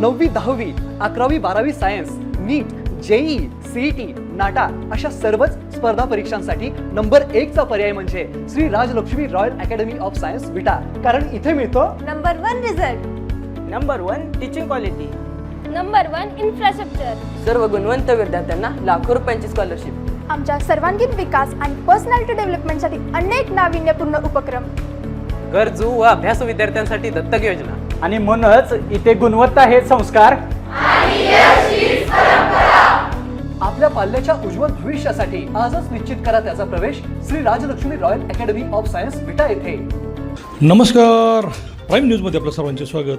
9वी 10वी 11वी 12वी science, NEET, JEE, CET, NATA अशा सर्वच स्पर्धा परीक्षांसाठी नंबर 1 चा पर्याय म्हणजे Shri Rajlakshmi royal academy of science Vita. कारण इथे मिळतो number 1 result, number 1 teaching quality, number 1 infrastructure, सर्व गुणवंत विद्यार्थ्यांना लाखो रुपयांची स्कॉलरशिप. आमच्या सर्वांगीण विकास आणि पर्सनॅलिटी डेव्हलपमेंटसाठी अनेक नाविन्यपूर्ण उपक्रम. गरजू व अभ्यासू विद्यार्थ्यांसाठी दत्तक योजना. आणि म्हणूनच इथे गुणवत्ता हे संस्कार आपल्या पाल्याच्या उज्ज्वल भविष्यासाठी आजच निश्चित करा त्याचा प्रवेश Shri Rajlakshmi royal academy of science Vita येथे. नमस्कार, प्राईम न्यूजमध्ये आपलं सर्वांचे स्वागत.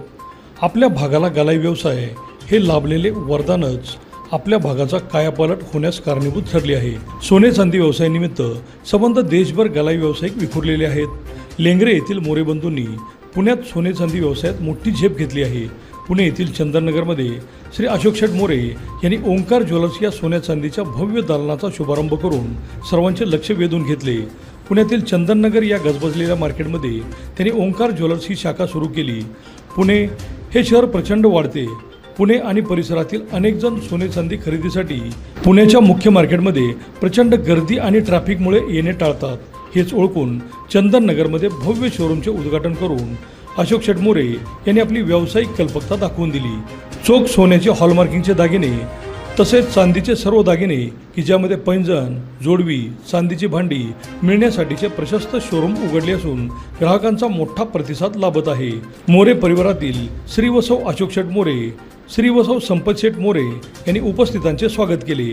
आपल्या भागाला गलाई व्यवसाय हे लाभलेले वरदानच आपल्या भागाचा कायापालट होण्यास कारणीभूत ठरले आहे. सोने चांदी व्यवसायानिमित्त संबंध देशभर गलाई व्यावसायिक विखुरलेले आहेत. लेंगरे येथील मोरे बंधूंनी पुण्यात सोने चांदी व्यवसायात मोठी झेप घेतली आहे. पुणे येथील चंदननगरमध्ये श्री अशोक शेठ मोरे यांनी ओंकार ज्वेलर्स या सोन्या चांदीच्या भव्य दालनाचा शुभारंभ करून सर्वांचे लक्ष वेधून घेतले. पुण्यातील चंदननगर या गजबजलेल्या मार्केटमध्ये त्यांनी ओंकार ज्वेलर्स ही शाखा सुरू केली. पुणे हे शहर प्रचंड वाढते. पुणे आणि परिसरातील अनेक जण सोने चांदी खरेदीसाठी पुण्याच्या मुख्य मार्केटमध्ये प्रचंड गर्दी आणि ट्रॅफिकमुळे येणे टाळतात. हेच ओळखून चंदननगरमध्ये भव्य शोरूमचे उद्घाटन करून अशोक शेठ मोरे यांनी आपली व्यावसायिक कल्पकता दाखवून दिली. चोख सोन्याचे हॉलमार्किंगचे दागिने तसेच चांदीचे सर्व दागिने की ज्यामध्ये पैंजण, जोडवी, चांदीची भांडी मिळण्यासाठीचे प्रशस्त शोरूम उघडले असून ग्राहकांचा मोठा प्रतिसाद लाभत आहे. मोरे परिवारातील श्री व सौ अशोक शेठ मोरे, श्री व सौ संपत शेठ मोरे यांनी उपस्थितांचे स्वागत केले.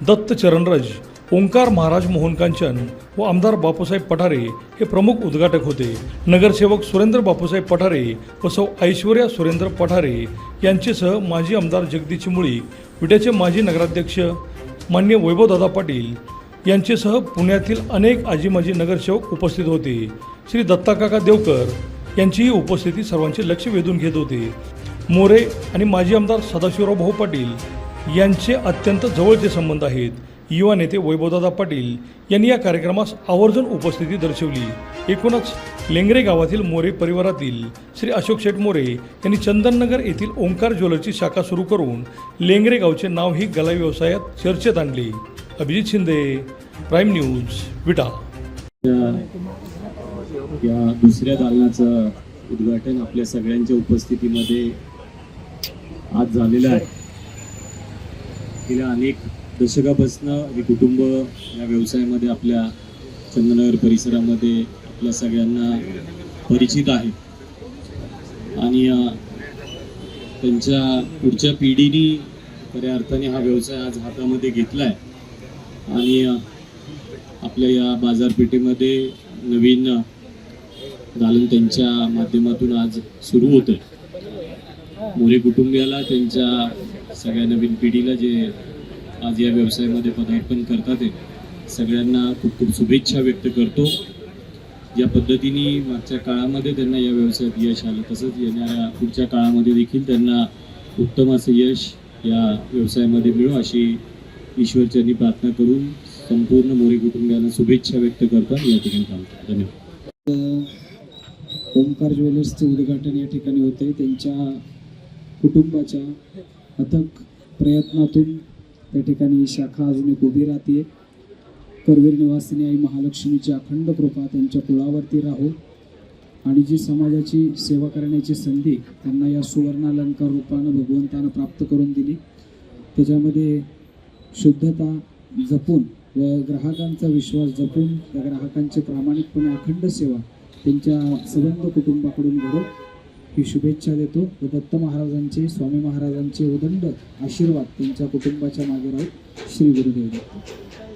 दत्त चरणरज, ओंकार महाराज मोहन कांचन व आमदार बापूसाहेब पठारे हे प्रमुख उद्घाटक होते. नगरसेवक सुरेंद्र बापूसाहेब पठारे व सौ ऐश्वर्या सुरेंद्र पठारे यांचेसह माजी आमदार जगदीश मुळीक, विट्याचे माजी नगराध्यक्ष मान्य वैभवदादा पाटील यांचेसह पुण्यातील अनेक आजी माजी नगरसेवक उपस्थित होते. श्री दत्ताकाका देवकर यांचीही उपस्थिती सर्वांचे लक्ष वेधून घेत होते. मोरे आणि माजी आमदार सदाशिवराव भाऊ पाटील यांचे अत्यंत जवळचे संबंध आहेत. युवा नेते वैभवदादा पाटील यांनी या कार्यक्रमास आवर्जून उपस्थिती दर्शवली. एकूणच लेंगरे गावातील मोरे परिवारातील श्री अशोक शेठ मोरे यांनी चंदननगर येथील ओंकार ज्वेलर्सची शाखा सुरू करून लेंगरे गावचे नाव ही गलाई व्यवसायात चर्चेत आणले. अभिजित शिंदे, प्राईम न्यूज, विटा. या दुसऱ्या दालनाचं उद्घाटन आपल्या सगळ्यांच्या उपस्थितीमध्ये आज झालेलं आहे. गेल्या अनेक दशकापासून हे कुटुंब या व्यवसायामध्ये आपल्या चंदननगर परिसरामध्ये आपल्या सगळ्यांना परिचित आहे आणि त्यांच्या पुढच्या पिढीने खऱ्या अर्थाने हा व्यवसाय आज हातामध्ये घेतला आहे आणि आपल्या या बाजारपेठेमध्ये नवीन दालन त्यांच्या माध्यमातून आज सुरू होतं. मोरे कुटुंबियाला, त्यांच्या सगळ्या नवीन पिढीला जे आज या व्यवसायामध्ये पदार्पण करतात ते सगळ्यांना खूप खूप शुभेच्छा व्यक्त करतो. ज्या पद्धतीने मागच्या काळामध्ये त्यांना या व्यवसायात यश आलं तसंच येणाऱ्या पुढच्या काळामध्ये देखील त्यांना उत्तम असं यश या व्यवसायामध्ये मिळो अशी ईश्वरचरणी प्रार्थना करून संपूर्ण मोरे कुटुंबियांना शुभेच्छा व्यक्त करतो आणि या ठिकाणी थांबतो. धन्यवाद. ओंकार ज्वेलर्सचे उद्घाटन या ठिकाणी होते. त्यांच्या कुटुंबाच्या अथक प्रयत्नातून त्या ठिकाणी शाखा अजून एक उभी राहते. करवीर निवासिनी आई महालक्ष्मीची अखंड कृपा त्यांच्या कुळावरती राहो आणि जी समाजाची सेवा करण्याची संधी त्यांना या सुवर्णालंकार रूपानं भगवंतानं प्राप्त करून दिली त्याच्यामध्ये शुद्धता जपून व ग्राहकांचा विश्वास जपून त्या ग्राहकांची प्रामाणिकपणे अखंड सेवा त्यांच्या संबंध कुटुंबाकडून घडो ही शुभेच्छा देतो. व दत्त महाराजांचे, स्वामी महाराजांचे उदंड आशीर्वाद त्यांच्या कुटुंबाच्या मागे राहून. श्री गुरुदेव दत्त.